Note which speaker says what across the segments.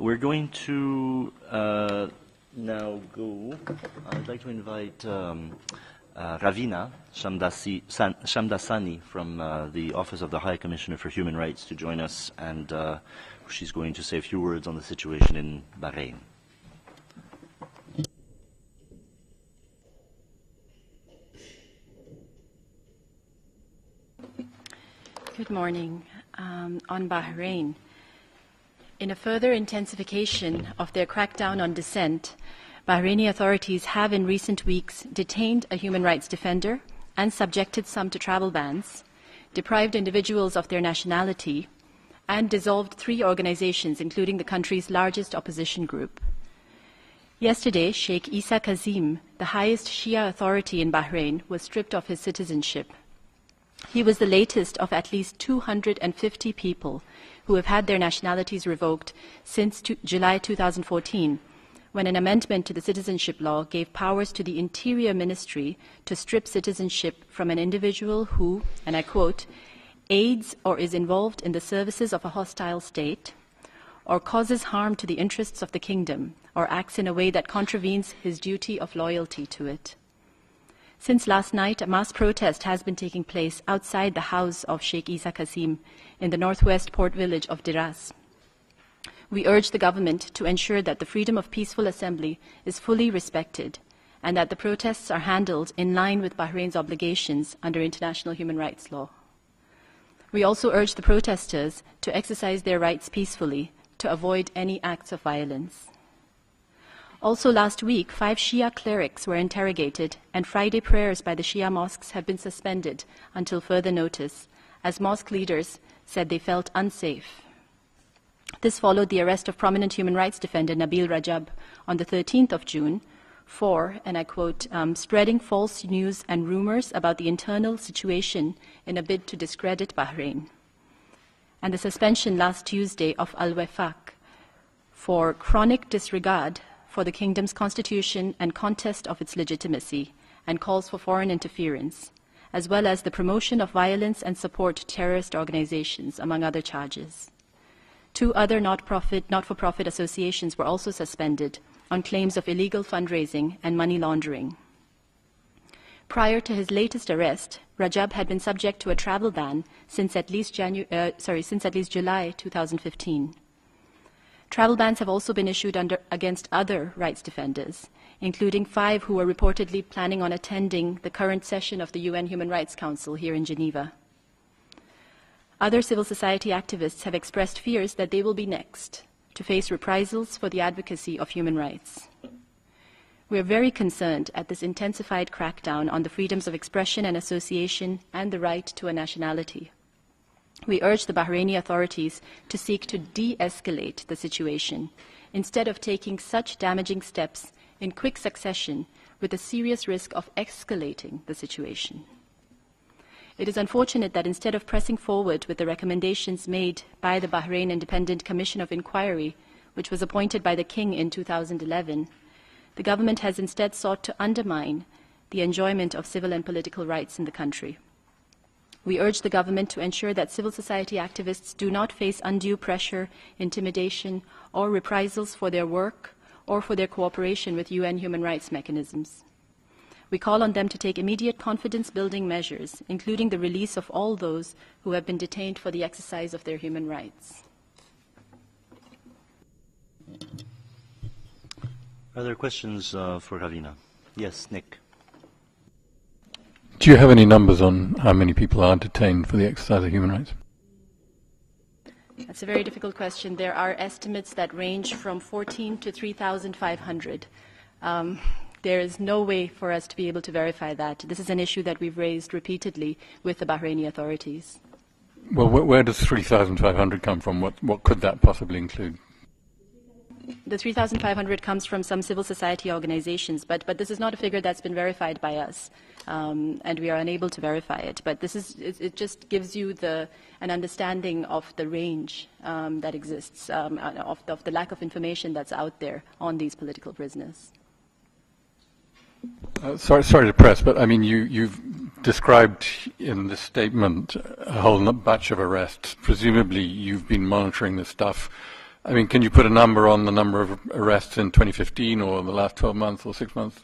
Speaker 1: We're going to now go. I'd like to invite Rafina Shamdasani from the Office of the High Commissioner for Human Rights to join us, and she's going to say a few words on the situation in Bahrain.
Speaker 2: Good morning. On Bahrain, in a further intensification of their crackdown on dissent, Bahraini authorities have in recent weeks detained a human rights defender and subjected some to travel bans, deprived individuals of their nationality, and dissolved 3 organizations, including the country's largest opposition group. Yesterday, Sheikh Isa Kazim, the highest Shia authority in Bahrain, was stripped of his citizenship. He was the latest of at least 250 people who have had their nationalities revoked since July 2014, when an amendment to the citizenship law gave powers to the Interior Ministry to strip citizenship from an individual who, and I quote, aids or is involved in the services of a hostile state, or causes harm to the interests of the kingdom, or acts in a way that contravenes his duty of loyalty to it. Since last night, a mass protest has been taking place outside the house of Sheikh Isa Kazim in the northwest port village of Diras. We urge the government to ensure that the freedom of peaceful assembly is fully respected and that the protests are handled in line with Bahrain's obligations under international human rights law. We also urge the protesters to exercise their rights peacefully to avoid any acts of violence. Also last week, 5 Shia clerics were interrogated, and Friday prayers by the Shia mosques have been suspended until further notice, as mosque leaders said they felt unsafe. This followed the arrest of prominent human rights defender Nabil Rajab on the 13th of June for, and I quote, spreading false news and rumors about the internal situation in a bid to discredit Bahrain, and the suspension last Tuesday of Al-Wefaq for chronic disregard for the kingdom's constitution and contest of its legitimacy, and calls for foreign interference, as well as the promotion of violence and support to terrorist organizations, among other charges. 2 other not-for-profit associations were also suspended on claims of illegal fundraising and money laundering. Prior to his latest arrest, Rajab had been subject to a travel ban since at least July 2015. Travel bans have also been issued against other rights defenders, including 5 who were reportedly planning on attending the current session of the UN Human Rights Council here in Geneva. Other civil society activists have expressed fears that they will be next to face reprisals for the advocacy of human rights. We are very concerned at this intensified crackdown on the freedoms of expression and association and the right to a nationality. We urge the Bahraini authorities to seek to de-escalate the situation instead of taking such damaging steps in quick succession with a serious risk of escalating the situation. It is unfortunate that instead of pressing forward with the recommendations made by the Bahrain Independent Commission of Inquiry, which was appointed by the King in 2011, the government has instead sought to undermine the enjoyment of civil and political rights in the country. We urge the government to ensure that civil society activists do not face undue pressure, intimidation, or reprisals for their work or for their cooperation with UN human rights mechanisms. We call on them to take immediate confidence-building measures, including the release of all those who have been detained for the exercise of their human rights.
Speaker 1: Are there questions for Rafina? Yes, Nick.
Speaker 3: Do you have any numbers on how many people are detained for the exercise of human rights?
Speaker 2: That's a very difficult question. There are estimates that range from 14 to 3,500. There is no way for us to be able to verify that. This is an issue that we've raised repeatedly with the Bahraini authorities.
Speaker 3: Well, where does 3,500 come from? What could that possibly include?
Speaker 2: The 3,500 comes from some civil society organizations, but this is not a figure that's been verified by us, and we are unable to verify it. But it just gives you an understanding of the range that exists, of the lack of information that's out there on these political prisoners.
Speaker 3: Sorry to press, but I mean, you've described in this statement a whole batch of arrests. Presumably, you've been monitoring this stuff I mean, can you put a number on the number of arrests in 2015 or the last 12 months or 6 months?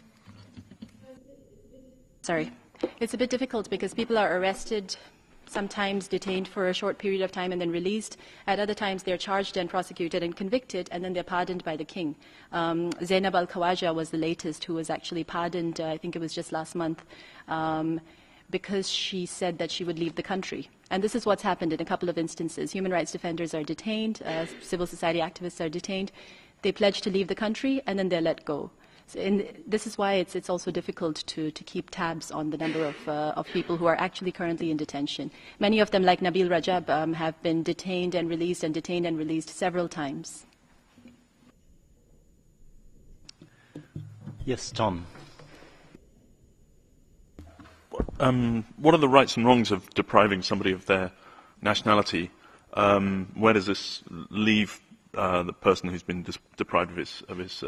Speaker 2: Sorry. It's a bit difficult because people are arrested, sometimes detained for a short period of time and then released. At other times they're charged and prosecuted and convicted, and then they're pardoned by the king. Zainab al-Khawaja was the latest who was actually pardoned, I think it was just last month, because she said that she would leave the country. And this is what's happened in a couple of instances. Human rights defenders are detained, civil society activists are detained. They pledge to leave the country, and then they're let go. So this is why it's also difficult to keep tabs on the number of people who are actually currently in detention. Many of them, like Nabil Rajab, have been detained and released several times.
Speaker 1: Yes, Tom.
Speaker 4: What are the rights and wrongs of depriving somebody of their nationality? Where does this leave the person who's been deprived of his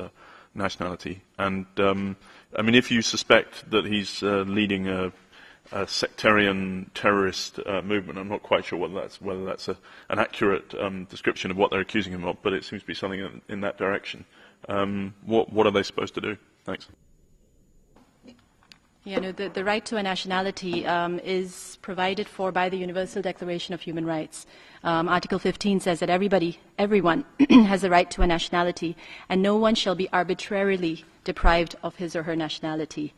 Speaker 4: nationality? And I mean, if you suspect that he's leading a sectarian terrorist movement, I'm not quite sure whether that's an accurate description of what they're accusing him of, but it seems to be something in that direction. What are they supposed to do? Thanks.
Speaker 2: Yeah, no, the right to a nationality is provided for by the Universal Declaration of Human Rights. Article 15 says that everyone has a right to a nationality, and no one shall be arbitrarily deprived of his or her nationality.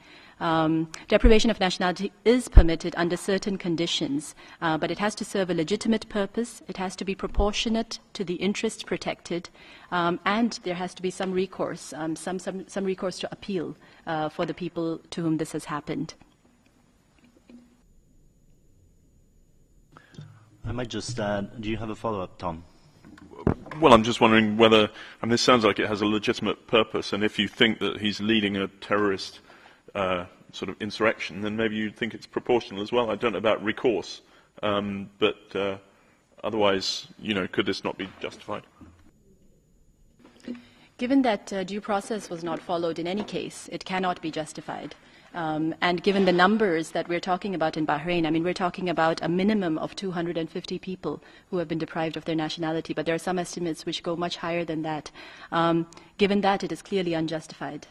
Speaker 2: Deprivation of nationality is permitted under certain conditions, but it has to serve a legitimate purpose, it has to be proportionate to the interests protected, and there has to be some recourse, some recourse to appeal for the people to whom this has happened.
Speaker 1: I might just add, do you have a follow-up, Tom?
Speaker 4: Well, I'm just wondering whether, I mean, this sounds like it has a legitimate purpose, and if you think that he's leading a terrorist sort of insurrection, then maybe you'd think it's proportional as well. I don't know about recourse, but otherwise, you know, could this not be justified?
Speaker 2: Given that due process was not followed in any case, it cannot be justified. And given the numbers that we're talking about in Bahrain, I mean, we're talking about a minimum of 250 people who have been deprived of their nationality, but there are some estimates which go much higher than that. Given that, it is clearly unjustified.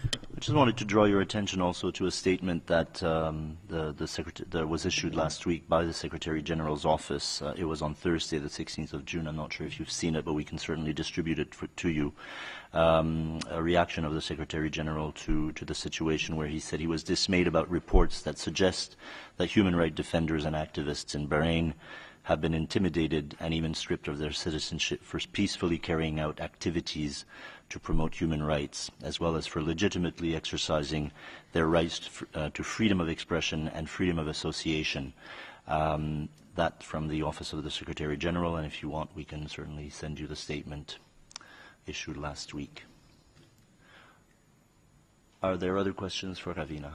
Speaker 1: I just wanted to draw your attention also to a statement that that was issued last week by the Secretary General's office. It was on Thursday, the 16th of June. I'm not sure if you've seen it, but we can certainly distribute it to you. A reaction of the Secretary General to the situation where he said he was dismayed about reports that suggest that human rights defenders and activists in Bahrain have been intimidated and even stripped of their citizenship for peacefully carrying out activities to promote human rights, as well as for legitimately exercising their rights to freedom of expression and freedom of association. That from the Office of the Secretary General, and if you want, we can certainly send you the statement issued last week. Are there other questions for Rafina?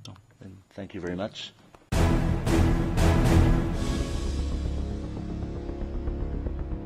Speaker 1: No. Then thank you very much.